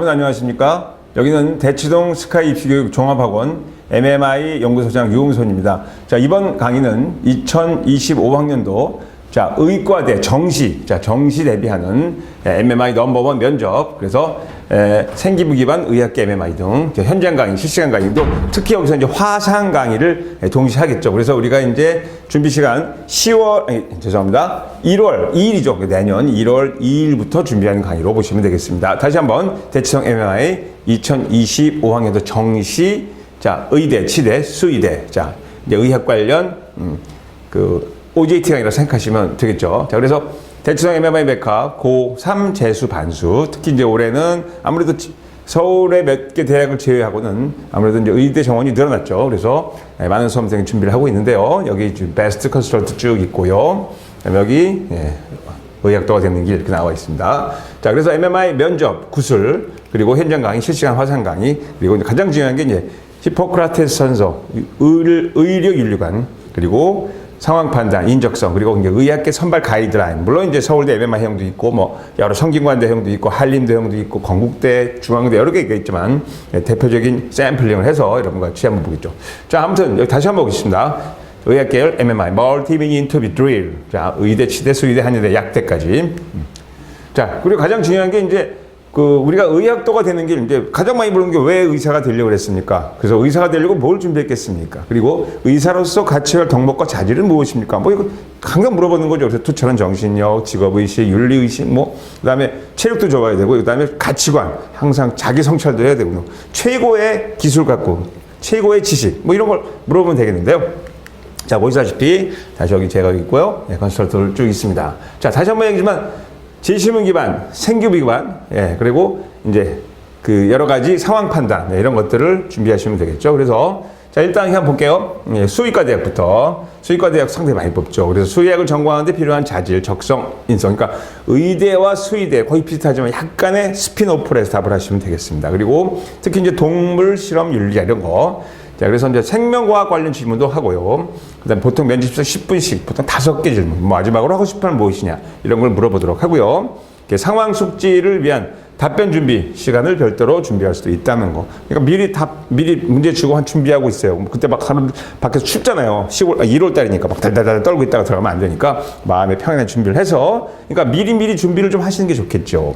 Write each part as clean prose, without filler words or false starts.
여러분 안녕하십니까? 여기는 대치동 스카이 입시교육 종합학원 MMI 연구소장 유흥손입니다. 자, 이번 강의는 2025학년도 의과대 정시 대비하는 MMI 넘버원 면접, 그래서 생기부 기반 의학계 MMI 등 현장 강의, 실시간 강의도 특히 여기서 이제 화상 강의를 동시에 하겠죠. 그래서 우리가 이제 준비 시간 1월 2일이죠. 내년 1월 2일부터 준비하는 강의로 보시면 되겠습니다. 다시 한번 대치동 MMI 2025학년도 정시, 의대, 치대, 수의대, 이제 의학 관련 OJT 강의라고 생각하시면 되겠죠. 자, 그래서 대치동 MMI 백화 고3 재수 반수, 특히 이제 올해는 아무래도 서울의 몇 개 대학을 제외하고는 아무래도 이제 의대 정원이 늘어났죠. 그래서 많은 수험생이 준비를 하고 있는데요. 여기 베스트 컨설턴트 쭉 있고요. 그다음에 여기 의학도가 되는 길 이렇게 나와 있습니다. 자, 그래서 MMI 면접, 구술, 그리고 현장 강의, 실시간 화상 강의, 그리고 가장 중요한 게 이제 히포크라테스 선서, 의료 윤리관, 그리고 상황 판단, 인적성, 그리고 이제 의학계 선발 가이드라인. 물론 이제 서울대 MMI 형도 있고, 여러 성균관대 형도 있고, 한림대 형도 있고, 건국대, 중앙대 여러 개가 있지만, 대표적인 샘플링을 해서 여러분과 같이 한번 보겠죠. 자, 아무튼 여기 다시 한번 보겠습니다. 의학계열 MMI, 멀티미니 인터뷰 드릴. 자, 의대, 치대, 수의대, 한의대, 약대까지. 자, 그리고 가장 중요한 게 이제 우리가 의학도가 되는 게 이제 가장 많이 물어보는 게 왜 의사가 되려고 그랬습니까? 그래서 의사가 되려고 뭘 준비했겠습니까? 그리고 의사로서 가치가 할 덕목과 자질은 무엇입니까? 이거 항상 물어보는 거죠. 그래서 투철한 정신력, 직업의식, 윤리의식, 그 다음에 체력도 좋아야 되고, 그 다음에 가치관, 항상 자기 성찰도 해야 되고, 최고의 기술 갖고, 최고의 지식, 이런 걸 물어보면 되겠는데요. 자, 보시다시피, 다시 여기 제가 있고요. 컨설턴트 쭉 있습니다. 자, 다시 한번 얘기지만, 제시문 기반, 생기부 기반, 그리고 이제 여러 가지 상황 판단, 이런 것들을 준비하시면 되겠죠. 그래서, 자, 일단 한번 볼게요. 수의과 대학부터. 수의과 대학 상당히 많이 뽑죠. 그래서 수의학을 전공하는데 필요한 자질, 적성, 인성. 그러니까 의대와 수의대 거의 비슷하지만 약간의 스피노프를 해서 답을 하시면 되겠습니다. 그리고 특히 이제 동물 실험 윤리 이런 거. 자, 그래서 이제 생명과학 관련 질문도 하고요. 그 다음에 보통 면접에서 10분씩, 보통 5개 질문, 마지막으로 하고 싶은 건 무엇이냐, 이런 걸 물어보도록 하고요. 상황 숙지를 위한 답변 준비 시간을 별도로 준비할 수도 있다는 거. 그러니까 미리 문제 주고 준비하고 있어요. 그때 밖에서 춥잖아요. 1월 달이니까 막 달달달 떨고 있다가 들어가면 안 되니까 마음의 평안에 준비를 해서, 그러니까 미리 준비를 좀 하시는 게 좋겠죠.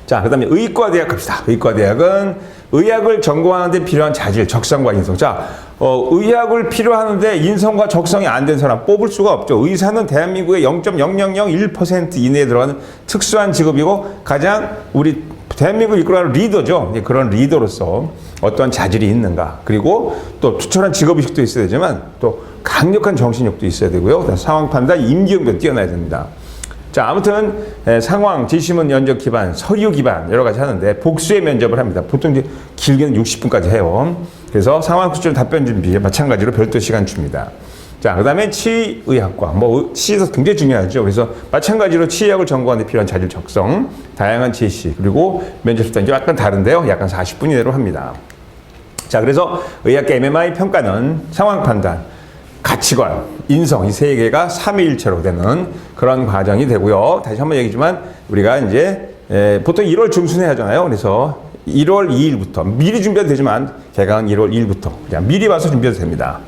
자, 그 다음에 의과대학 갑시다. 의과대학은 의학을 전공하는데 필요한 자질, 적성과 인성. 자, 의학을 필요하는데 인성과 적성이 안 된 사람 뽑을 수가 없죠. 의사는 대한민국의 0.0001% 이내에 들어가는 특수한 직업이고 가장 우리 대한민국을 이끌어가는 리더죠. 그런 리더로서 어떠한 자질이 있는가. 그리고 또 투철한 직업의식도 있어야 되지만 또 강력한 정신력도 있어야 되고요. 상황 판단, 임기응변 뛰어나야 됩니다. 자, 아무튼 상황, 지시문 면접 기반, 서류 기반 여러 가지 하는데 복수의 면접을 합니다. 보통 이제 길게는 60분까지 해요. 그래서 상황 수출 답변 준비에 마찬가지로 별도 시간 줍니다. 자, 그 다음에 치의학과, 치의도 굉장히 중요하죠. 그래서 마찬가지로 치의학을 전공하는 데 필요한 자질, 적성, 다양한 제시, 그리고 면접 수단이 약간 다른데요. 약간 40분 이내로 합니다. 자, 그래서 의학계 MMI 평가는 상황 판단, 가치관, 인성 이 세 개가 삼위일체로 되는 그런 과정이 되고요. 다시 한번 얘기지만 우리가 이제 보통 1월 중순에 하잖아요. 그래서 1월 2일부터 미리 준비해도 되지만 개강은 1월 2일부터 그냥 미리 와서 준비해도 됩니다.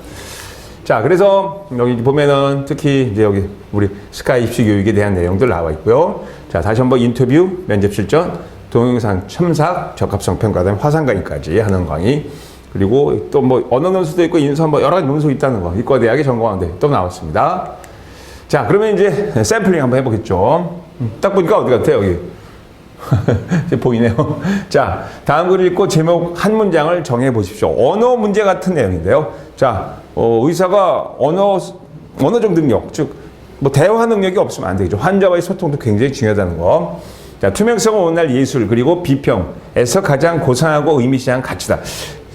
자, 그래서 여기 보면은 특히 이제 여기 우리 스카이 입시 교육에 대한 내용들 나와 있고요. 자, 다시 한번 인터뷰, 면접 실전, 동영상 첨삭, 적합성 평가, 그다음에 화상 강의까지 하는 강의. 그리고 또 언어 논술도 있고 인서 여러 가지 논술이 있다는 거. 이과대학에 전공하는데 또 나왔습니다. 자, 그러면 이제 샘플링 한번 해보겠죠. 딱 보니까 어디 같아요, 여기? 보이네요. 자, 다음 글을 읽고 제목 한 문장을 정해 보십시오. 언어 문제 같은 내용인데요. 자, 의사가 언어적 능력, 즉, 대화 능력이 없으면 안 되겠죠. 환자와의 소통도 굉장히 중요하다는 거. 자, 투명성을 원할 예술, 그리고 비평에서 가장 고상하고 의미시한 가치다.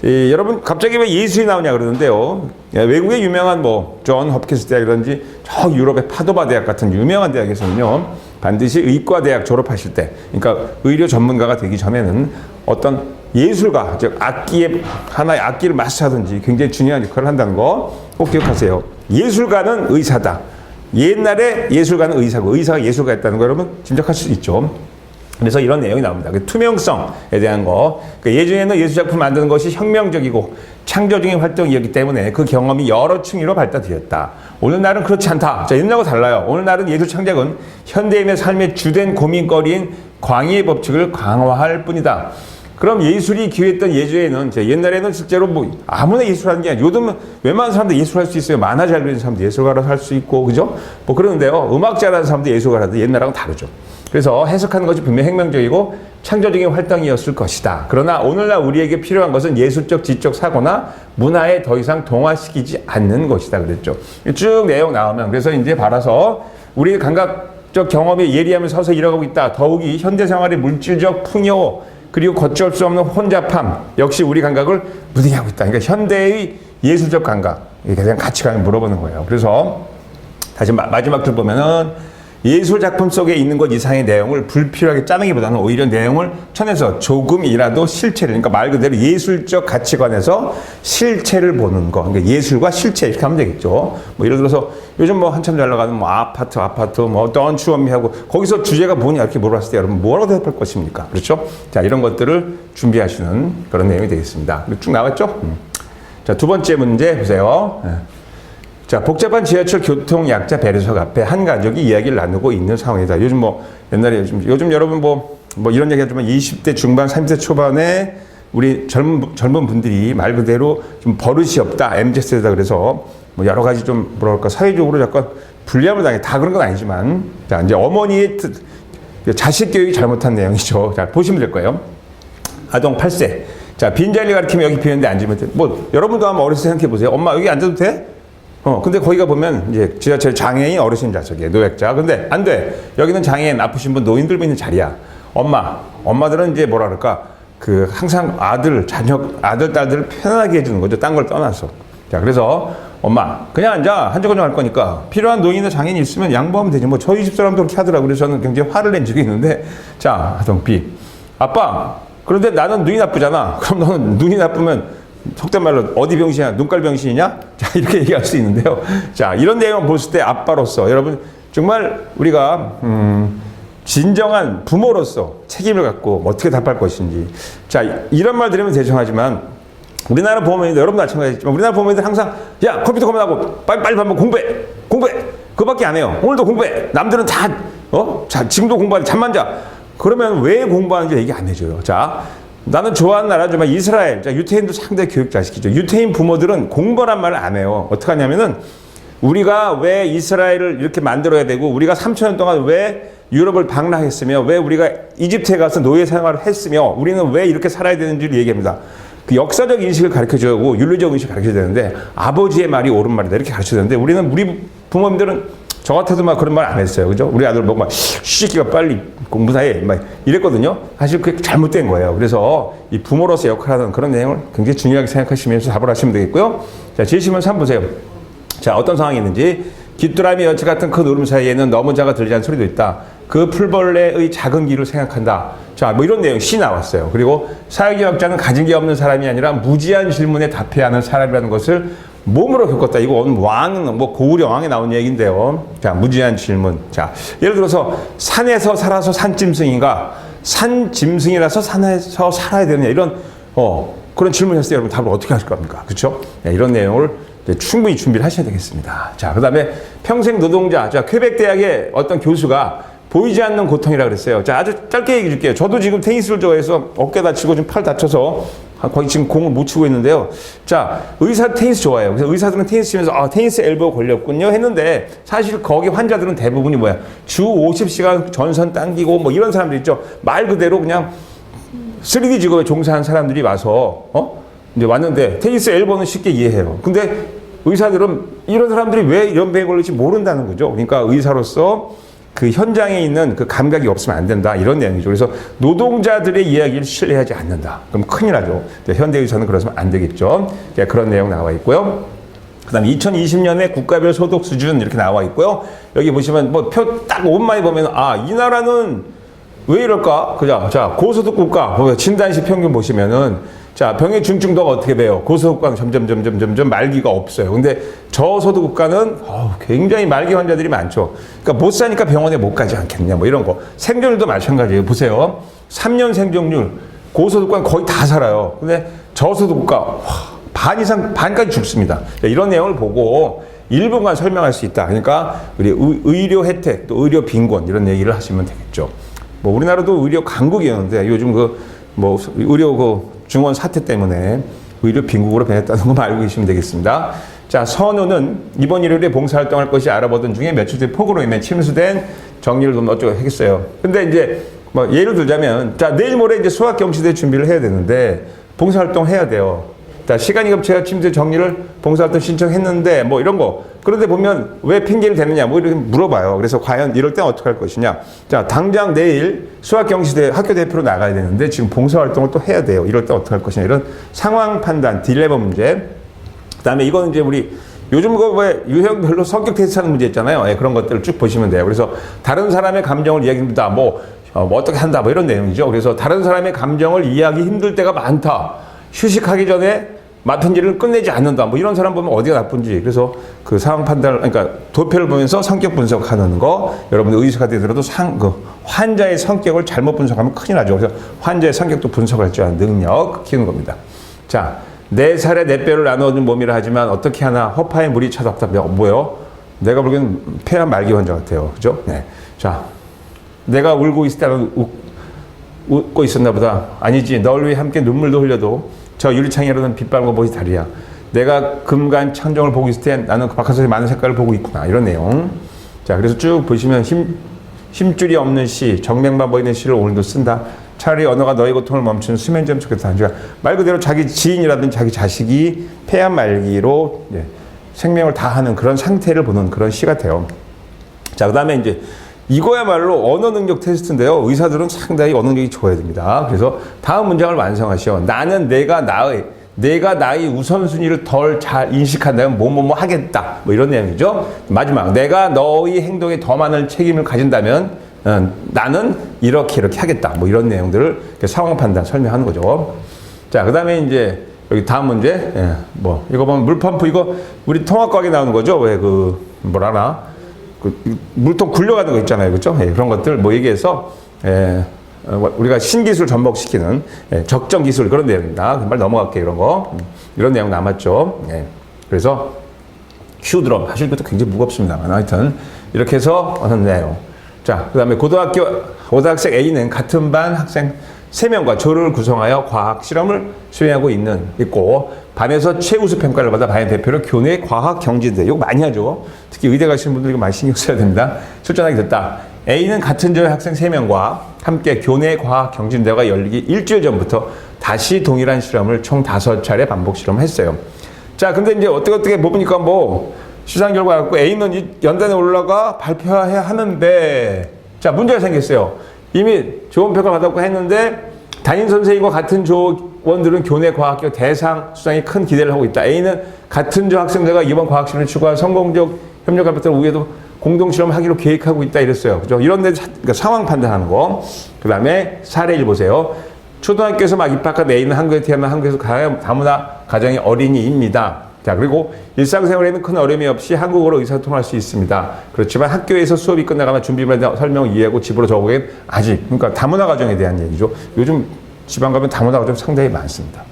여러분 갑자기 왜 예술이 나오냐 그러는데요. 외국의 유명한 존 홉킨스 대학이라든지 저 유럽의 파도바 대학 같은 유명한 대학에서는요, 반드시 의과대학 졸업하실 때, 그러니까 의료 전문가가 되기 전에는 어떤 예술가, 즉 하나의 악기를 마스터하든지 굉장히 중요한 역할을 한다는 거 꼭 기억하세요. 예술가는 의사다. 옛날에 예술가는 의사고 의사가 예술가였다는 거 여러분 짐작할 수 있죠. 그래서 이런 내용이 나옵니다. 그 투명성에 대한 거. 그 예전에는 예술작품 만드는 것이 혁명적이고 창조적인 활동이었기 때문에 그 경험이 여러 층위로 발달되었다. 오늘날은 그렇지 않다. 자, 옛날과 달라요. 오늘날은 예술 창작은 현대인의 삶의 주된 고민거리인 광의의 법칙을 강화할 뿐이다. 그럼 예술이 기여했던 예전에는, 옛날에는 실제로 뭐 아무나 예술하는 게 아니라 요즘은 웬만한 사람도 예술할 수 있어요. 만화 잘 그리는 사람도 예술가라서 할 수 있고, 그죠? 뭐 그러는데요. 음악 잘하는 사람도 예술가라도 옛날하고는 다르죠. 그래서 해석하는 것이 분명히 혁명적이고 창조적인 활동이었을 것이다. 그러나 오늘날 우리에게 필요한 것은 예술적 지적 사고나 문화에 더 이상 동화시키지 않는 것이다. 그랬죠. 쭉 내용 나오면 그래서 이제 바라서 우리의 감각적 경험에 예리함을 서서 이뤄가고 있다. 더욱이 현대 생활의 물질적 풍요 그리고 걷잡을 수 없는 혼잡함 역시 우리 감각을 무디하고 있다. 그러니까 현대의 예술적 감각, 이게 대한 가치관을 물어보는 거예요. 그래서 다시 마지막 줄 보면은 예술 작품 속에 있는 것 이상의 내용을 불필요하게 짜내기보다는 오히려 내용을 쳐내서 조금이라도 실체를, 그러니까 말 그대로 예술적 가치관에서 실체를 보는 거. 그러니까 예술과 실체 이렇게 하면 되겠죠. 뭐 예를 들어서 요즘 뭐 한참 잘 나가는 뭐 아파트 뭐 던추엄미하고 거기서 주제가 뭐냐 이렇게 물어봤을 때 여러분 뭐라고 대답할 것입니까? 그렇죠? 자, 이런 것들을 준비하시는 그런 내용이 되겠습니다. 쭉 나왔죠? 자, 두 번째 문제 보세요. 자, 복잡한 지하철 교통 약자 배려석 앞에 한 가족이 이야기를 나누고 있는 상황이다. 요즘 뭐, 옛날에 요즘 여러분 뭐 이런 얘기 하지만 20대 중반, 30대 초반에 우리 젊은 분들이 말 그대로 좀 버릇이 없다. MZ세대다. 그래서 뭐 여러 가지 좀 뭐랄까, 사회적으로 약간 불리함을 당해. 다 그런 건 아니지만. 자, 이제 어머니의 자식 교육이 잘못한 내용이죠. 자, 보시면 될 거예요. 아동 8세. 자, 빈자리 가리키면 여기 비는데 앉으면 돼. 뭐, 여러분도 한번 어렸을 때 생각해 보세요. 엄마, 여기 앉아도 돼? 근데 거기가 보면 이제 지하철 장애인 어르신 좌석이에요. 노약자. 근데 안 돼. 여기는 장애인 아프신 분 노인들 있는 자리야. 엄마들은 이제 뭐라 그럴까? 그 항상 아들, 딸들을 편안하게 해주는 거죠. 딴 걸 떠나서. 자, 그래서 엄마, 그냥 앉아. 한쪽은 할 거니까. 필요한 노인이나 장애인이 있으면 양보하면 되지. 뭐 저희 집 사람도 그렇게 하더라고요. 그래서 저는 굉장히 화를 낸 적이 있는데. 자, 아동 B. 아빠, 그런데 나는 눈이 나쁘잖아. 그럼 너는 눈이 나쁘면 속된 말로 어디 병신이야? 눈깔 병신이냐? 자, 이렇게 얘기할 수 있는데요. 자, 이런 내용을 봤을 때 아빠로서 여러분 정말 우리가 진정한 부모로서 책임을 갖고 어떻게 답할 것인지. 자, 이런 말 들으면 대충하지만 우리나라 부모님들, 여러분도 마찬가지지만 우리나라 부모님들 항상 야, 컴퓨터 그만하고 빨리 밥 먹고 공부해. 그거밖에 안 해요. 오늘도 공부해. 남들은 다 자, 지금도 공부하는데 잠만 자. 그러면 왜 공부하는지 얘기 안 해줘요. 자, 나는 좋아하는 나라지만 이스라엘, 자, 유태인도 상당히 교육 잘 시키죠. 유태인 부모들은 공부란 말을 안 해요. 어떻게 하냐면은 우리가 왜 이스라엘을 이렇게 만들어야 되고 우리가 3,000년 동안 왜 유럽을 방랑했으며 왜 우리가 이집트에 가서 노예 생활을 했으며 우리는 왜 이렇게 살아야 되는지를 얘기합니다. 그 역사적 인식을 가르쳐주고 윤리적 인식을 가르쳐야 되는데 아버지의 말이 옳은 말이다 이렇게 가르쳐야 되는데 우리 부모님들은 저 같아도 막 그런 말 안 했어요. 그죠? 우리 아들 보고 막, 시끼가 빨리 공부나 해. 막 이랬거든요. 사실 그게 잘못된 거예요. 그래서 이 부모로서 역할하는 그런 내용을 굉장히 중요하게 생각하시면서 답을 하시면 되겠고요. 자, 제시문 3 보세요. 자, 어떤 상황이 있는지. 귀뚜라미 여치 같은 큰 울음 사이에는 너무 작아 들리지 않는 소리도 있다. 그 풀벌레의 작은 귀를 생각한다. 자, 뭐 이런 내용 시 나왔어요. 그리고 사회교육자는 가진 게 없는 사람이 아니라 무지한 질문에 답해야 하는 사람이라는 것을 몸으로 겪었다. 이거 오늘 왕은 뭐 고구려 왕에 나온 얘기인데요. 자, 무지한 질문. 자, 예를 들어서 산에서 살아서 산짐승인가? 산짐승이라서 산에서 살아야 되느냐? 이런 그런 질문을 했을 때 여러분 답을 어떻게 하실 겁니까? 그렇죠? 네, 이런 내용을 충분히 준비를 하셔야 되겠습니다. 자, 그다음에 평생 노동자. 자, 퀘벡 대학의 어떤 교수가 보이지 않는 고통이라고 그랬어요. 자, 아주 짧게 얘기해 줄게요. 저도 지금 테니스를 좋아해서 어깨 다치고 지금 팔 다쳐서 거의 지금 공을 못 치고 있는데요. 자, 의사 테니스 좋아해요. 그래서 의사들은 테니스 치면서 테니스 엘보 걸렸군요 했는데 사실 거기 환자들은 대부분이 뭐야? 주 50시간 전선 당기고 뭐 이런 사람들 있죠. 말 그대로 그냥 3D 직업에 종사한 사람들이 와서 이제 왔는데 테니스 엘보는 쉽게 이해해요. 근데 의사들은 이런 사람들이 왜 이런 병에 걸릴지 모른다는 거죠. 그러니까 의사로서 그 현장에 있는 그 감각이 없으면 안 된다. 이런 내용이죠. 그래서 노동자들의 이야기를 신뢰하지 않는다. 그럼 큰일 나죠. 현대의사는 그러면 안 되겠죠. 그런 내용 나와 있고요. 그 다음에 2020년에 국가별 소득 수준 이렇게 나와 있고요. 여기 보시면 뭐 표 딱 5분만에 보면 이 나라는 왜 이럴까? 그죠? 자, 고소득 국가 진단시 평균 보시면은 자, 병의 중증도가 어떻게 돼요? 고소득 국가는 점점 말기가 없어요. 근데 저소득 국가는 굉장히 말기 환자들이 많죠. 그러니까 못 사니까 병원에 못 가지 않겠냐, 뭐 이런 거. 생존율도 마찬가지예요. 보세요. 3년 생존율, 고소득 국가는 거의 다 살아요. 근데 저소득 국가, 반 이상, 반까지 죽습니다. 이런 내용을 보고 1분간 설명할 수 있다. 그러니까 우리 의료 혜택, 또 의료 빈곤, 이런 얘기를 하시면 되겠죠. 뭐 우리나라도 의료 강국이었는데 요즘 의료 중원 사태 때문에 의료 빈국으로 변했다는 것만 알고 계시면 되겠습니다. 자, 선우는 이번 일요일에 봉사활동할 것이 알아보던 중에 며칠 뒤에 폭우로 인해 침수된 정리를 좀 어쩌고 하겠어요. 근데 이제 뭐 예를 들자면, 자, 내일 모레 이제 수학 경시대 준비를 해야 되는데 봉사활동 해야 돼요. 자, 시간이 급체가 침수 정리를 봉사활동 신청했는데 뭐 이런 거. 그런데 보면 왜 핑계를 대느냐 뭐 이렇게 물어봐요. 그래서 과연 이럴 땐 어떻게 할 것이냐. 자, 당장 내일 수학 경시대 학교 대표로 나가야 되는데 지금 봉사활동을 또 해야 돼요. 이럴 때 어떻게 할 것이냐. 이런 상황 판단, 딜레마 문제. 그다음에 이거는 이제 우리 요즘 왜 유형별로 성격 테스트하는 문제 있잖아요. 예, 그런 것들을 쭉 보시면 돼요. 그래서 다른 사람의 감정을 이야기합니다. 뭐 어떻게 한다 뭐 이런 내용이죠. 그래서 다른 사람의 감정을 이해하기 힘들 때가 많다. 휴식하기 전에 맡은 일을 끝내지 않는다. 뭐 이런 사람 보면 어디가 나쁜지. 그래서 그 상황 판단을, 그러니까 도표를 보면서 성격 분석하는 거, 여러분들 의사가 되더라도 환자의 성격을 잘못 분석하면 큰일 나죠. 그래서 환자의 성격도 분석할 줄 아는 능력 키우는 겁니다. 자, 네 살에 네 뼈를 나눠준 몸이라 하지만 어떻게 하나 허파에 물이 차갑다. 뭐요? 내가 보기엔 폐암 말기 환자 같아요. 그죠? 네. 자, 내가 울고 있을 때는 웃고 있었나 보다. 아니지. 널 위해 함께 눈물도 흘려도 저 유리창이라는 빛발과 못이 다르야. 내가 금간 창정을 보고 있을 땐 나는 그 바깥에서 많은 색깔을 보고 있구나. 이런 내용. 자, 그래서 쭉 보시면 힘줄이 없는 시, 정맥만 보이는 시를 오늘도 쓴다. 차라리 언어가 너의 고통을 멈추는 수면제면 좋겠다. 그러니까 말 그대로 자기 지인이라든지 자기 자식이 폐암 말기로 생명을 다하는 그런 상태를 보는 그런 시 같아요. 자, 그 다음에 이제 이거야말로 언어 능력 테스트인데요. 의사들은 상당히 언어 능력이 좋아야 됩니다. 그래서 다음 문장을 완성하시오. 나는 내가 나의 우선순위를 덜 잘 인식한다면 뭐뭐뭐 하겠다. 뭐 이런 내용이죠. 마지막, 내가 너의 행동에 더 많은 책임을 가진다면 나는 이렇게 하겠다. 뭐 이런 내용들을 상황 판단 설명하는 거죠. 자, 그 다음에 이제 여기 다음 문제. 뭐 이거 보면 물펌프, 이거 우리 통합과학에 나오는 거죠. 왜 물통 굴려가는 거 있잖아요. 그렇죠? 그런 것들 뭐 얘기해서 우리가 신기술 접목시키는 적정 기술 그런 내용입니다. 금방 넘어갈게요. 이런 거. 이런 내용 남았죠. 그래서 큐드럼 하실 것도 굉장히 무겁습니다만 하여튼 이렇게 해서 하는 내용. 자, 그 다음에 고등학생 A는 같은 반 학생 3명과 조를 구성하여 과학 실험을 수행하고 있고 반에서 최우수 평가를 받아 반의 대표로 교내 과학 경진대. 이거 많이 하죠. 특히 의대 가시는 분들 이거 많이 신경 써야 됩니다. 출전하게 됐다. A는 같은 조의 학생 3명과 함께 교내 과학 경진대회가 열리기 일주일 전부터 다시 동일한 실험을 총 5차례 반복 실험했어요. 자, 근데 이제 어떻게 보니까 뭐 시상 결과 갖고 A는 연단에 올라가 발표해야 하는데, 자, 문제가 생겼어요. 이미 좋은 평가 받았고 했는데 담임 선생님과 같은 조원들은 교내 과학교 대상 수상에 큰 기대를 하고 있다. A는 같은 조 학생들과 이번 과학실험을 추구한 성공적 협력을 받던 후에도 공동실험을 하기로 계획하고 있다 이랬어요. 그죠? 이런 데 그러니까 상황 판단하는 거. 그 다음에 사례 1 보세요. 초등학교에서 막 입학한 A는 한국에 태어난 한국에서 다문화 가정의 어린이입니다. 자, 그리고 일상생활에는 큰 어려움이 없이 한국어로 의사소통할 수 있습니다. 그렇지만 학교에서 수업이 끝나가면 준비물에 설명을 이해하고 집으로 적어오기엔 아직, 그러니까 다문화 가정에 대한 얘기죠. 요즘 지방 가면 다문화 가정 상당히 많습니다.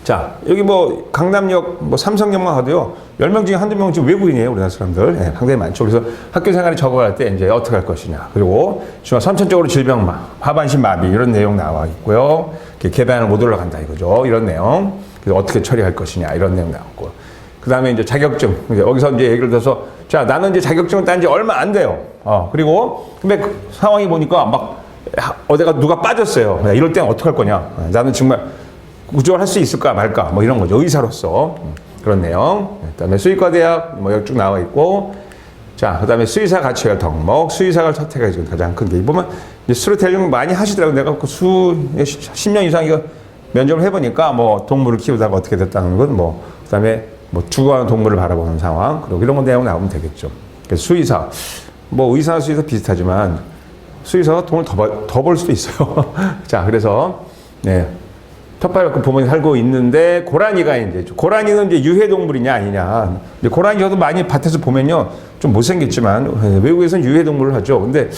자, 여기 뭐 강남역, 뭐 삼성역만 가도요, 10명 중에 한두 명은 지금 외국인이에요, 우리나라 사람들. 상당히 많죠. 그래서 학교 생활에 적응할 때 이제 어떻게 할 것이냐. 그리고 선천적으로 질병, 하반신 마비, 이런 내용 나와 있고요. 개반을 못 올라간다 이거죠. 이런 내용. 그래서 어떻게 처리할 것이냐, 이런 내용 나왔고. 그 다음에 이제 자격증. 여기서 이제 얘기를 들어서, 자, 나는 이제 자격증을 딴 지 얼마 안 돼요. 그리고, 근데 그 상황이 보니까 막, 어디가 누가 빠졌어요. 야, 이럴 땐 어떻게 할 거냐. 나는 정말 구조할 수 있을까 말까. 뭐 이런 거죠. 의사로서. 그런 내용. 그 다음에 수의과대학, 뭐 여기 쭉 나와 있고. 자, 그 다음에 수의사 가치가 덕목. 수의사가 선택하기 지금 가장 큰 게. 이 보면, 이제 수료대령 많이 하시더라고요. 내가 그 10년 이상 이거 면접을 해보니까 뭐 동물을 키우다가 어떻게 됐다는 건 뭐, 그 다음에 뭐 죽어가는 동물을 바라보는 상황. 그리고 이런 거 내용 나오면 되겠죠. 수의사. 뭐 의사나 수의사 비슷하지만 수의사가 돈을 더 벌 수도 있어요. 자, 그래서, 네. 텃밭 그 부모님 살고 있는데 고라니가 이제 고라니는 이제 유해 동물이냐 아니냐. 근데 고라니 저도 많이 밭에서 보면요 좀 못생겼지만 외국에서는 유해 동물을 하죠. 근데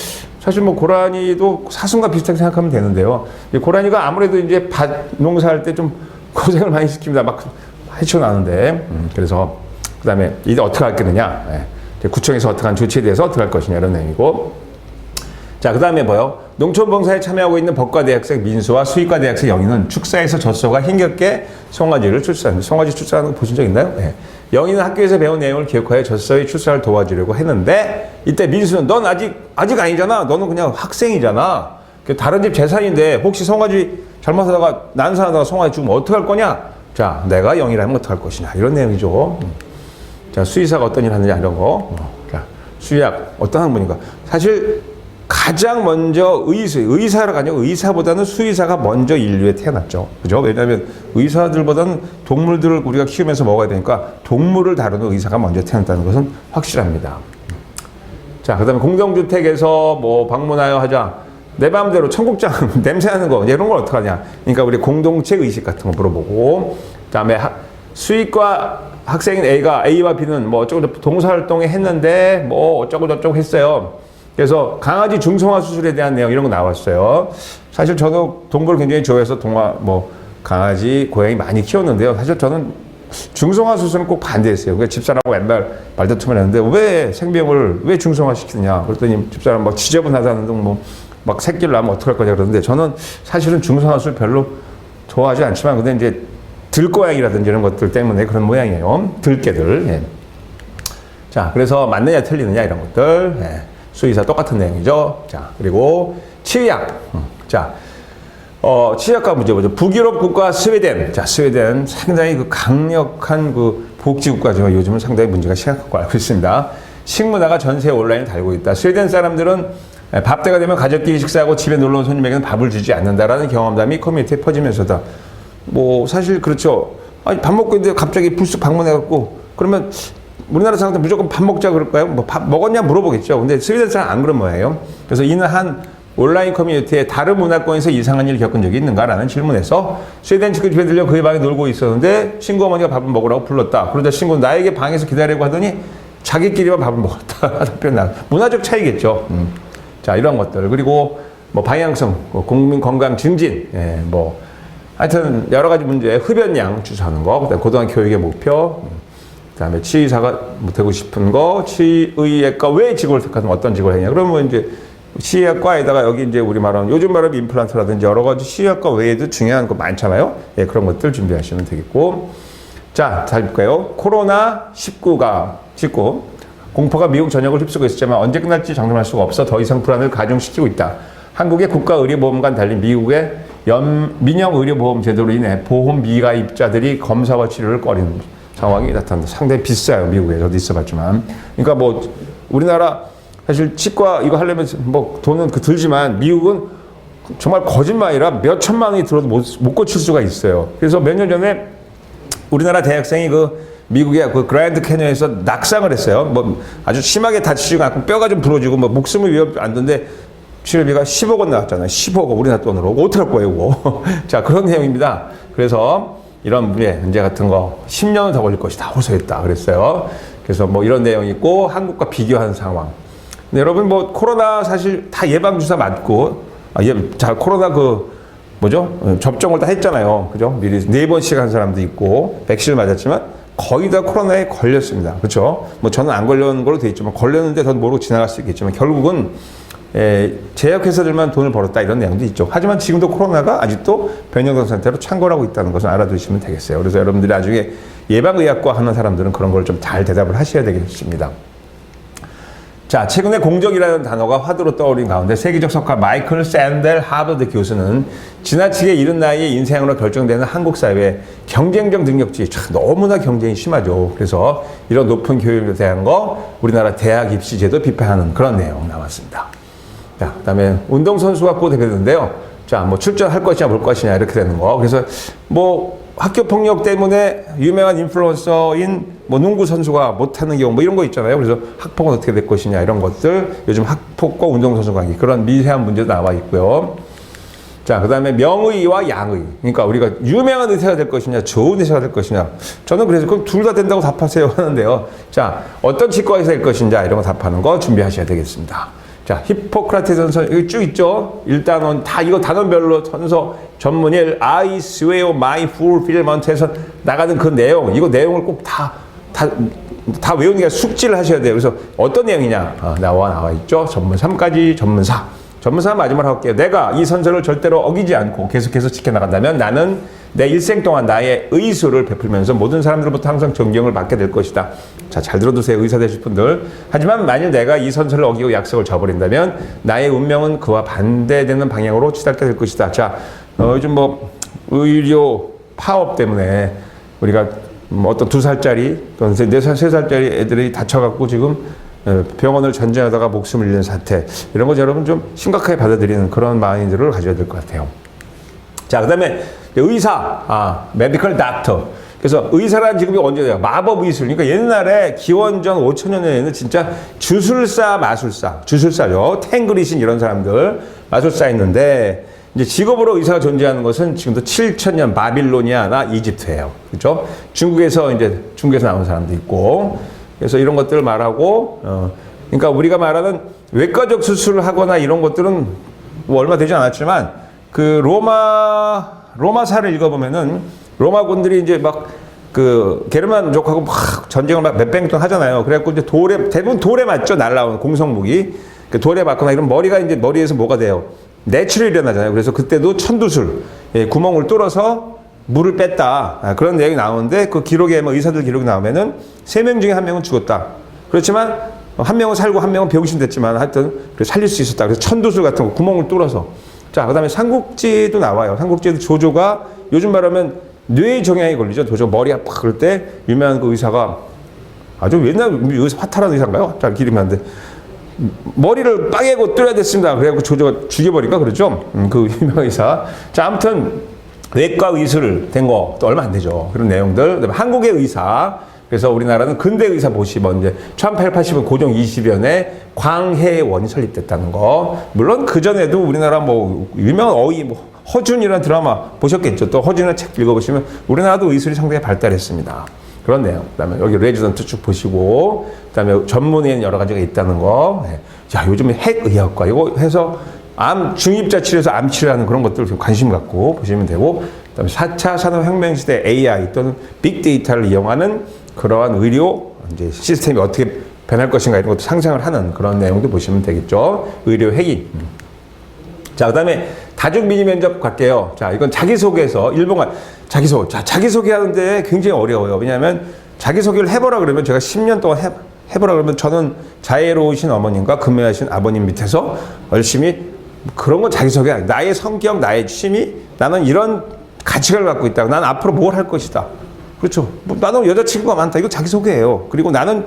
사실 뭐 고라니도 사슴과 비슷하게 생각하면 되는데요. 고라니가 아무래도 이제 밭 농사할 때 좀 고생을 많이 시킵니다. 막 헤쳐나는데 그래서 그다음에 이제 어떻게 할 거느냐. 구청에서 어떻게 한 조치에 대해서 어떻게 할 것이냐 이런 내용이고. 자, 그 다음에 뭐요? 농촌봉사에 참여하고 있는 법과 대학생 민수와 수의과 대학생 영희는 축사에서 젖소가 힘겹게 송아지를 출산합니다. 송아지 출산하는 거 보신 적 있나요? 네. 영희는 학교에서 배운 내용을 기억하여 젖소의 출산을 도와주려고 했는데 이때 민수는 넌 아직 아니잖아. 너는 그냥 학생이잖아. 다른 집 재산인데 혹시 송아지 잘못하다가 난사하다가 송아지 죽으면 어떡할 거냐? 자, 내가 영희라면 어떡할 것이냐. 이런 내용이죠. 자, 수의사가 어떤 일을 하느냐 이런 거. 자, 수의학 어떤 학문인가? 사실 가장 먼저 의사라고 하죠. 의사보다는 수의사가 먼저 인류에 태어났죠. 그죠? 왜냐하면 의사들보다는 동물들을 우리가 키우면서 먹어야 되니까 동물을 다루는 의사가 먼저 태어났다는 것은 확실합니다. 자, 그 다음에 공동주택에서 뭐 방문하여 하자. 내 마음대로 청국장 냄새나는 거 이런 걸 어떡하냐. 그러니까 우리 공동체 의식 같은 거 물어보고 그 다음에 수의과 학생인 A와 B는 뭐 어쩌고 동사활동에 했는데 뭐 어쩌고 저쩌고 했어요. 그래서 강아지 중성화 수술에 대한 내용 이런 거 나왔어요. 사실 저도 동물을 굉장히 좋아해서 강아지, 고양이 많이 키웠는데요. 사실 저는 중성화 수술은 꼭 반대했어요. 그러니까 집사람하고 맨날 말다툼을 했는데 왜 중성화 시키느냐. 그랬더니 집사람 막 지저분하다는 등 막 새끼를 낳으면 어떡할 거냐 그러는데 저는 사실은 중성화 수술 별로 좋아하지 않지만 근데 이제 들고양이라든지 이런 것들 때문에 그런 모양이에요. 들개들. 예. 자, 그래서 맞느냐 틀리느냐 이런 것들. 예. 수의사 똑같은 내용이죠. 자, 그리고 치의학. 자, 치의학과 문제 보죠. 북유럽 국가 스웨덴. 자, 스웨덴 상당히 그 강력한 그 복지국가죠. 요즘은 상당히 문제가 심각한 거 알고 있습니다. 식문화가 전 세계 온라인에 달고 있다. 스웨덴 사람들은 밥 때가 되면 가족끼리 식사하고 집에 놀러 온 손님에게는 밥을 주지 않는다라는 경험담이 커뮤니티에 퍼지면서다. 뭐 사실 그렇죠. 아니, 밥 먹고 있는데 갑자기 불쑥 방문해갖고 그러면 우리나라 사람들 무조건 밥 먹자 그럴까요? 뭐 밥 먹었냐 물어보겠죠. 근데 스웨덴 사람 안 그런 모양이에요. 그래서 이는 한 온라인 커뮤니티에 다른 문화권에서 이상한 일을 겪은 적이 있는가라는 질문에서 스웨덴 친구 집에 들려 그의 방에 놀고 있었는데 친구 어머니가 밥을 먹으라고 불렀다. 그러자 친구는 나에게 방에서 기다리라고 하더니 자기끼리만 밥을 먹었다. 답변 나. 문화적 차이겠죠. 자, 이런 것들. 그리고 뭐 방향성, 국민 건강 증진, 뭐 하여튼 여러 가지 문제, 흡연량 주사하는 거, 그다음 고등학교 교육의 목표, 그다음에 치의사가 되고 싶은 거, 치의학과 왜 직업을 택하면 어떤 직업을 하냐. 그러면 이제 치의학과에다가 여기 이제 우리 말하는 요즘 말하는 임플란트라든지 여러 가지 치의학과 외에도 중요한 거 많잖아요. 예, 그런 것들 준비하시면 되겠고. 자, 잘 볼까요? 코로나19 공포가 미국 전역을 휩쓰고 있었지만 언제 끝날지 장담할 수가 없어 더 이상 불안을 가중시키고 있다. 한국의 국가의료보험과는 달리 미국의 민영의료보험 제도로 인해 보험 미가입자들이 검사와 치료를 꺼리는 상황이 나타난다. 상당히 비싸요. 미국에. 저도 있어봤지만. 그러니까 뭐 우리나라 사실 치과 이거 하려면 뭐 돈은 들지만 미국은 정말 거짓말이라 몇 천만 원이 들어도 못 고칠 수가 있어요. 그래서 몇 년 전에 우리나라 대학생이 미국의 그 그랜드 캐년에서 낙상을 했어요. 뭐 아주 심하게 다치지가 않고 뼈가 좀 부러지고 뭐 목숨을 위협 안 드는데 치료비가 10억 원 나왔잖아요. 10억 원 우리나라 돈으로. 어떡할 거예요, 이거. 자, 그런 내용입니다. 그래서 이런 문제 같은 거 10년은 더 걸릴 것이다. 호소했다. 그랬어요. 그래서 뭐 이런 내용이 있고 한국과 비교하는 상황. 근데 여러분 뭐 코로나 사실 다 예방주사 맞고 코로나 접종을 다 했잖아요. 그죠? 미리 4번씩 한 사람도 있고 백신을 맞았지만 거의 다 코로나에 걸렸습니다. 그렇죠? 뭐 저는 안 걸렸는 걸로 돼 있지만 걸렸는데 전 모르고 지나갈 수 있겠지만 결국은 제약회사들만 돈을 벌었다 이런 내용도 있죠. 하지만 지금도 코로나가 아직도 변형된 상태로 창궐하고 있다는 것을 알아두시면 되겠어요. 그래서 여러분들이 나중에 예방의학과 하는 사람들은 그런 걸 좀 잘 대답을 하셔야 되겠습니다. 자, 최근에 공정이라는 단어가 화두로 떠오른 가운데 세계적 석가 마이클 샌델 하버드 교수는 지나치게 이른 나이에 인생으로 결정되는 한국 사회의 경쟁적 능력치 너무나 경쟁이 심하죠. 그래서 이런 높은 교육에 대한 거 우리나라 대학 입시 제도 비판하는 그런 내용 나왔습니다. 자, 그다음에 운동선수가 꼭 되겠는데요. 자, 뭐 출전할 것이냐 볼 것이냐 이렇게 되는 거. 그래서 뭐 학교 폭력 때문에 유명한 인플루언서인 뭐 농구 선수가 못하는 경우 뭐 이런 거 있잖아요. 그래서 학폭은 어떻게 될 것이냐 이런 것들 요즘 학폭과 운동선수 관계 그런 미세한 문제도 나와 있고요. 자, 그 다음에 명의와 양의. 그러니까 우리가 유명한 의사가 될 것이냐, 좋은 의사가 될 것이냐. 저는 그래서 그럼 둘 다 된다고 답하세요 하는데요. 자, 어떤 치과 의사일 것인가 이런 거 답하는 거 준비하셔야 되겠습니다. 자, 히포크라테스 선서 여기 쭉 있죠. 일단은 다 이거 단원별로 선서 전문일 I swear my fulfillment에서 나가는 그 내용, 이거 내용을 꼭 다 외우는 게 숙지를 하셔야 돼요. 그래서 어떤 내용이냐 나와 있죠. 전문 3까지 전문사. 전문사 마지막으로 할게요. 내가 이 선서를 절대로 어기지 않고 계속해서 지켜나간다면 나는 내 일생 동안 나의 의술을 베풀면서 모든 사람들로부터 항상 존경을 받게 될 것이다. 자, 잘 들어두세요. 의사 되실 분들. 하지만 만일 내가 이 선서를 어기고 약속을 저버린다면 나의 운명은 그와 반대되는 방향으로 치닫게 될 것이다. 자, 요즘 뭐 의료 파업 때문에 우리가 어떤 2살짜리 또는 4살, 3살짜리 애들이 다쳐갖고 지금 병원을 전쟁하다가 목숨을 잃는 사태, 이런 거 여러분 좀 심각하게 받아들이는 그런 마인드를 가져야 될 것 같아요. 자, 그 다음에 의사, 메디컬 닥터. 그래서 의사라는 직업이 언제 돼요? 마법 의술. 그러니까 옛날에 기원전 5천년 전에는 진짜 주술사, 마술사, 주술사죠. 탱그리신 이런 사람들, 마술사였는데, 이제 직업으로 의사가 존재하는 것은 지금도 7천년 바빌로니아나 이집트예요. 그렇죠? 중국에서 나온 사람도 있고, 그래서 이런 것들을 말하고, 그러니까 우리가 말하는 외과적 수술을 하거나 이런 것들은 뭐 얼마 되지 않았지만, 그 로마사를 읽어보면은 로마군들이 이제 막 그 게르만족하고 막 전쟁을 막 몇백 년 하잖아요. 그래갖고 이제 대부분 돌에 맞죠. 날라오는 공성무기. 그 돌에 맞거나 이런 머리가 이제 머리에서 뭐가 돼요? 내출이 일어나잖아요. 그래서 그때도 천두술, 구멍을 뚫어서 물을 뺐다. 그런 내용이 나오는데 그 기록에 뭐 의사들 기록이 나오면은 3명 중에 1명은 죽었다. 그렇지만 1명은 살고 1명은 병신됐지만 하여튼 살릴 수 있었다. 그래서 천두술 같은 거 구멍을 뚫어서. 자, 그 다음에 삼국지도 나와요. 삼국지에도 조조가 요즘 말하면 뇌종양이 걸리죠. 조조 머리 아파 그럴 때 유명한 그 의사가 아주 옛날 의사, 화탈한 의사인가요? 잘 기름이 안 돼. 머리를 빠개고 뚫어야 됐습니다. 그래갖고 조조가 죽여버릴까 그러죠. 그 유명한 의사. 자, 아무튼 외과 의술 된 거 또 얼마 안 되죠. 그런 내용들. 그다음에 한국의 의사. 그래서 우리나라는 근대 의사 보시면 이제 1880년 고종 20년에 광해원이 설립됐다는 거. 물론 그 전에도 우리나라 뭐 유명한 어이 뭐 허준이라는 드라마 보셨겠죠. 또 허준이라는 책 읽어보시면 우리나라도 의술이 상당히 발달했습니다. 그런 내용. 그다음에 여기 레지던트 쭉 보시고, 그다음에 전문의는 여러 가지가 있다는 거. 자, 요즘에 핵의학과 이거 해서 중입자 치료에서 암 치료하는 그런 것들 좀 관심 갖고 보시면 되고, 그다음에 4차 산업혁명 시대 AI 또는 빅데이터를 이용하는 그러한 의료 이제 시스템이 어떻게 변할 것인가 이런 것도 상상을 하는 그런 내용도 보시면 되겠죠. 의료 회의. 자, 그다음에 다중미니 면접 갈게요. 자, 이건 자기소개에서 일본말 자기소개. 자, 자기소개 하는데 굉장히 어려워요. 왜냐하면 자기소개를 해보라 그러면 제가 10년 동안 해보라 그러면 저는 자애로우신 어머님과 근면하신 아버님 밑에서 열심히 그런 건 자기소개 아니에요. 나의 성격, 나의 취미, 나는 이런 가치관을 갖고 있다. 나는 앞으로 뭘 할 것이다. 그렇죠. 뭐 나는 여자친구가 많다. 이거 자기소개예요. 그리고 나는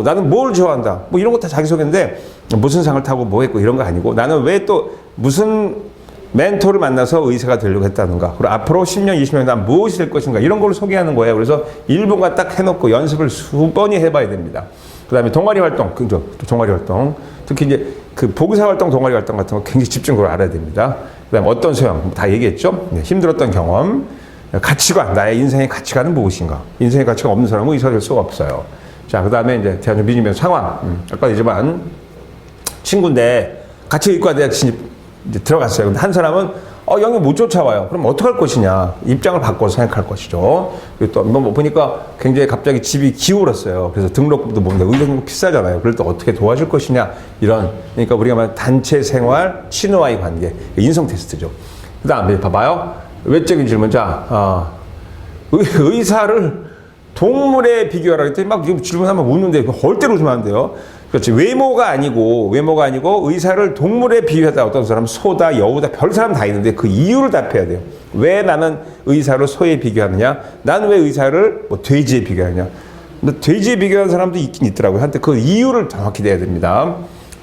나는 뭘 좋아한다. 뭐 이런 거 다 자기소개인데 무슨 상을 타고 뭐 했고 이런 거 아니고 나는 왜 또 무슨 멘토를 만나서 의사가 되려고 했다는가. 그리고 앞으로 10년, 20년 난 무엇이 될 것인가. 이런 걸 소개하는 거예요. 그래서 일본과 딱 해놓고 연습을 수번이 해봐야 됩니다. 그 다음에 동아리 활동, 그죠? 동아리 활동. 특히 이제 그 봉사 활동, 동아리 활동 같은 거 굉장히 집중적으로 알아야 됩니다. 그 다음에 어떤 소양, 다 얘기했죠? 네, 힘들었던 경험, 가치관, 나의 인생의 가치관은 무엇인가. 인생의 가치가 없는 사람은 의사가 될 수가 없어요. 자, 그 다음에 이제 대한민국 미니면 상황. 아까 얘기지만 친구인데 같이 의과대학 진입 이제 들어갔어요. 근데 한 사람은 영역 못 쫓아와요. 그럼 어떡할 것이냐. 입장을 바꿔서 생각할 것이죠. 그리고 또 뭐 보니까 굉장히 갑자기 집이 기울었어요. 그래서 등록금도 뭔데 의료비 비싸잖아요. 그럴 때 어떻게 도와줄 것이냐. 이런. 그러니까 우리가 말하는 단체 생활, 친구와의 관계, 인성 테스트죠. 그 다음에 봐봐요. 외적인 질문. 자, 의사를 동물에 비교하라 그랬더니 막 질문하면 웃는데 절대로 웃으면 안 돼요. 그렇지. 외모가 아니고 의사를 동물에 비유하다. 어떤 사람은 소다, 여우다, 별 사람 다 있는데 그 이유를 답해야 돼요. 왜 나는 의사를 소에 비교하느냐? 난 왜 의사를 돼지에 비교하느냐? 근데 돼지에 비교하는 사람도 있긴 있더라고요. 한때 그 이유를 정확히 내야 됩니다.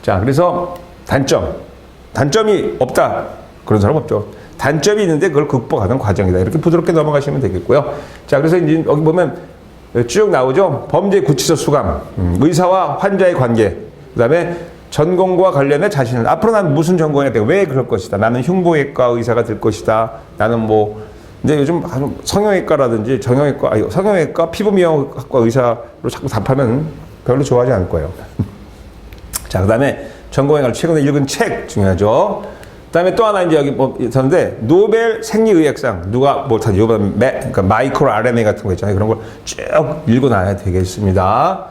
자, 그래서 단점이 없다. 그런 사람 없죠. 단점이 있는데 그걸 극복하는 과정이다. 이렇게 부드럽게 넘어가시면 되겠고요. 자, 그래서 이제 여기 보면 쭉 나오죠. 범죄 구치소 수감, 의사와 환자의 관계, 그 다음에 전공과 관련해 자신을 앞으로 난 무슨 전공에 대해 왜 그럴 것이다. 나는 흉부외과 의사가 될 것이다. 나는 뭐 근데 요즘 성형외과라든지 정형외과, 아니, 성형외과, 피부미용학과 의사로 자꾸 답하면 별로 좋아하지 않을 거예요. 자, 그 다음에 전공에 관련 최근에 읽은 책 중요하죠. 그 다음에 또 하나 이제 여기 뭐 있었는데 노벨 생리의학상 누가 뭐다 이번 그러니까 마이크로 RNA 같은 거 있잖아요. 그런 걸 쭉 읽어놔야 되겠습니다.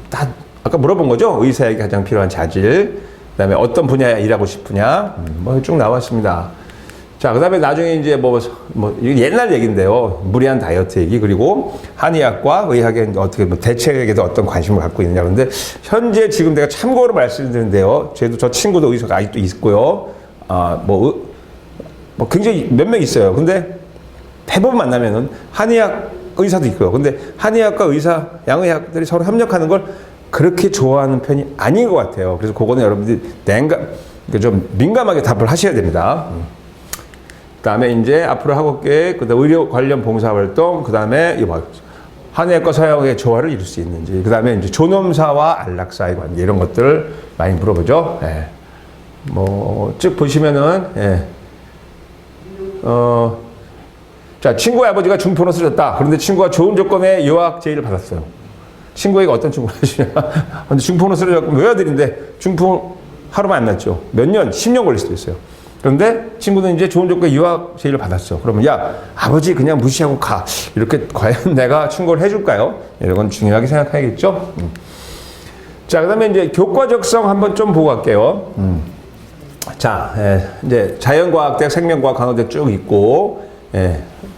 다 아까 물어본 거죠. 의사에게 가장 필요한 자질. 그 다음에 어떤 분야에 일하고 싶으냐. 뭐 쭉 나왔습니다. 자, 그 다음에 나중에 이제 옛날 얘기인데요. 무리한 다이어트 얘기, 그리고 한의학과 의학에 어떻게 대책에도 어떤 관심을 갖고 있느냐. 그런데 현재 지금 내가 참고로 말씀드리는데요. 저 친구도 의사가 아직도 있고요. 굉장히 몇 명 있어요. 근데 대부분 만나면은 한의학 의사도 있고요. 근데 한의학과 의사, 양의학들이 서로 협력하는 걸 그렇게 좋아하는 편이 아닌 것 같아요. 그래서 그거는 여러분들이 좀 민감하게 답을 하셔야 됩니다. 그 다음에 이제 앞으로 학업 계획, 그 다음에 의료 관련 봉사활동, 그 다음에 한의학과 서양의 조화를 이룰 수 있는지, 그 다음에 이제 존엄사와 안락사의 관계, 이런 것들을 많이 물어보죠. 예. 쭉 보시면은, 예. 자, 친구의 아버지가 중풍으로 쓰러졌다. 그런데 친구가 좋은 조건의 유학 제의를 받았어요. 친구에게 어떤 충고를 하시냐. 근데 중풍으로 쓰러졌고, 외아들인데 중풍 하루만 안 났죠. 몇 년, 10년 걸릴 수도 있어요. 그런데 친구는 이제 좋은 조건의 유학 제의를 받았어. 그러면 야, 아버지 그냥 무시하고 가. 이렇게 과연 내가 충고를 해줄까요? 이런 건 중요하게 생각해야겠죠. 자, 그 다음에 이제 교과적성 한번 좀 보고 갈게요. 자, 이제 자연과학대학, 생명과학 강화대 쭉 있고,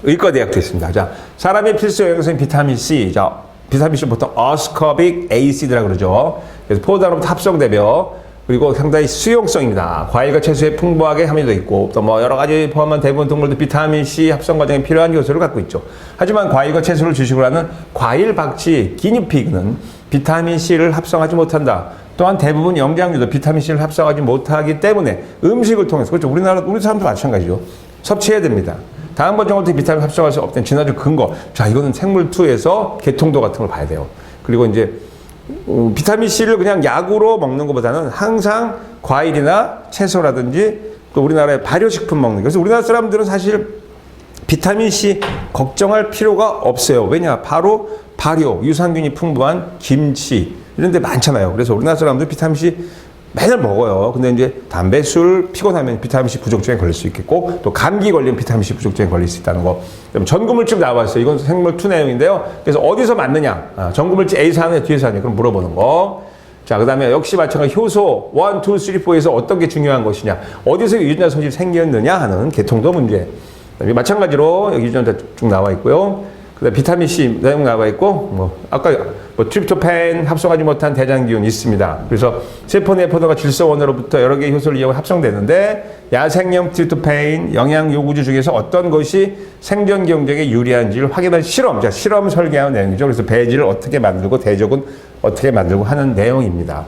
의과대학도 있습니다. 자, 사람의 필수 영양소인 비타민C. 자, 비타민C 보통 어스코빅 에이시드라고 그러죠. 그래서 포도당으로부터 합성되며, 그리고 상당히 수용성입니다. 과일과 채소에 풍부하게 함유되어 있고, 또 여러 가지 포함한 대부분 동물도 비타민C 합성 과정에 필요한 요소를 갖고 있죠. 하지만 과일과 채소를 주식으로 하는 과일 박쥐, 기니피그는 비타민C를 합성하지 못한다. 또한 대부분 영양류도 비타민C를 합성하지 못하기 때문에 음식을 통해서, 그렇죠. 우리 사람도 마찬가지죠. 섭취해야 됩니다. 다음 번째는 어떻게 비타민 합성할 수 없다는 진화적 근거. 자, 이거는 생물2에서 개통도 같은 걸 봐야 돼요. 그리고 이제 비타민C를 그냥 약으로 먹는 것보다는 항상 과일이나 채소라든지 또 우리나라의 발효식품 먹는 거. 그래서 우리나라 사람들은 사실 비타민C 걱정할 필요가 없어요. 왜냐? 바로 발효, 유산균이 풍부한 김치 이런 데 많잖아요. 그래서 우리나라 사람들 비타민C 맨날 먹어요. 근데 이제 담배, 술, 피곤하면 비타민C 부족증에 걸릴 수 있겠고, 또 감기 걸리면 비타민C 부족증에 걸릴 수 있다는 거. 전구물질 나왔어요. 이건 생물2 내용인데요. 그래서 어디서 맞느냐? 전구물질 A사 하느냐, 뒤에서 하느냐? 그럼 물어보는 거. 자, 그 다음에 역시 마찬가지 효소 1, 2, 3, 4에서 어떤 게 중요한 것이냐? 어디서 유전자 소실이 생겼느냐 하는 개통도 문제. 마찬가지로 여기 유전자 쭉 나와 있고요. 그다음에 비타민C 내용 나와 있고, 아까 트립토펜 합성하지 못한 대장균이 있습니다. 그래서 세포 내포도가 질소원으로부터 여러 개의 효소를 이용해 합성되는데, 야생형 트립토펜 영양 요구주 중에서 어떤 것이 생존 경쟁에 유리한지를 확인한 실험, 자, 실험 설계하는 내용이죠. 그래서 배지를 어떻게 만들고 대적은 어떻게 만들고 하는 내용입니다.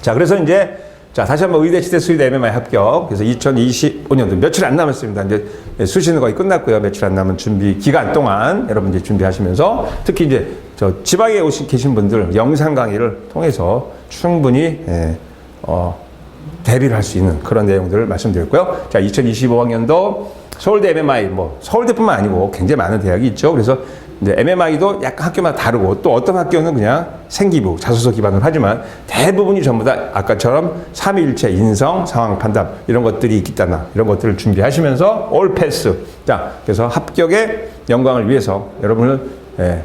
자, 그래서 이제 자, 다시 한번 의대 치대 수의대 MMI 합격. 그래서 2025년도 며칠 안 남았습니다. 이제 수시는 거의 끝났고요. 며칠 안 남은 준비 기간 동안 여러분 이제 준비하시면서, 특히 이제 지방에 계신 분들 영상 강의를 통해서 충분히 대비를 할 수 있는 그런 내용들을 말씀드렸고요. 자, 2025학년도 서울대 MMI, 서울대뿐만 아니고 굉장히 많은 대학이 있죠. 그래서 이제 MMI도 약간 학교마다 다르고, 또 어떤 학교는 그냥 생기부, 자소서 기반으로 하지만 대부분이 전부 다 아까처럼 삼위일체, 인성, 상황 판단 이런 것들이 있겠다나 이런 것들을 준비하시면서 올 패스. 자, 그래서 합격의 영광을 위해서 여러분을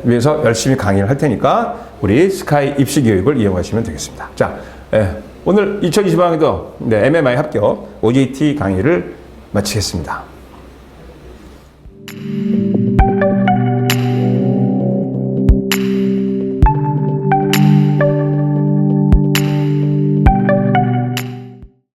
위해서 열심히 강의를 할 테니까 우리 스카이 입시 교육을 이용하시면 되겠습니다. 자, 오늘 2025학년도 MMI 합격 OJT 강의를 마치겠습니다.